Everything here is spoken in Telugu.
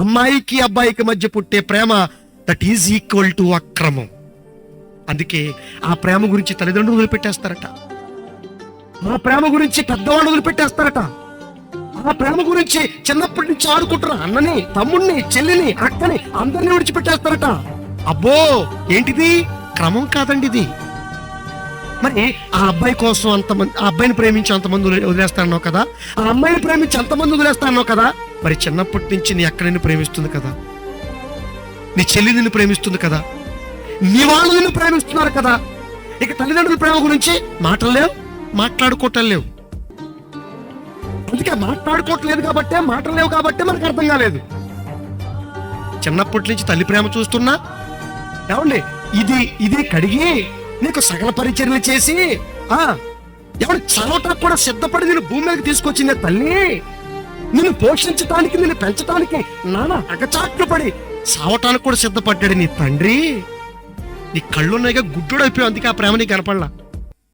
అమ్మాయికి అబ్బాయికి మధ్య పుట్టే ప్రేమ దట్ ఈజ్ ఈక్వల్ టు అక్రమం. అందుకే ఆ ప్రేమ గురించి తల్లిదండ్రులు వదిలిపెట్టేస్తారట, ఆ ప్రేమ గురించి పెద్దవాళ్ళు వదిలిపెట్టేస్తారట, ఆ ప్రేమ గురించి చిన్నప్పటి నుంచి ఆడుకుంటున్న అన్నని, తమ్ముడిని, చెల్లిని, అక్కని అందరినీ విడిచిపెట్టేస్తారట. అబ్బో, ఏంటిది? క్రమం కాదండి ఇది. మరి ఆ అబ్బాయి కోసం అంతమంది, ఆ అబ్బాయిని ప్రేమించి అంతమంది వదిలేస్తానన్నావు కదా, ఆ అమ్మాయిని ప్రేమించి అంతమంది వదిలేస్తానన్నావు కదా, మరి చిన్నప్పటి నుంచి నీ అక్క నిన్ను ప్రేమిస్తుంది కదా, నీ చెల్లి నిన్ను ప్రేమిస్తుంది కదా, నీ వాళ్ళు నిన్ను ప్రేమిస్తున్నారు కదా. ఇక తల్లిదండ్రుల ప్రేమ గురించి మాటలు లేవు, మాట్లాడుకోవటం లేవు. అందుకే మాట్లాడుకోవట్లేదు కాబట్టే, మాటలు లేవు కాబట్టే మనకు అర్థం కాలేదు. చిన్నప్పటి నుంచి తల్లి ప్రేమ చూస్తున్నా, ఏమండి ఇది కడిగి నీకు సకల పరిచర్యలు చేసి ఎవరు చదవటానికి కూడా సిద్ధపడి నేను భూమి మీదకి తీసుకొచ్చిందే తల్లి, నిన్ను పోషించటానికి, నిన్ను పెంచటానికి నాన్న అగచాట్లు పడి సావటానికి కూడా సిద్ధపడ్డాడు నీ తండ్రి. నీ కళ్ళున్నాయిగా గుడ్డుడైపోయావు, అందుకే ఆ ప్రేమ నీకు కనపడలా.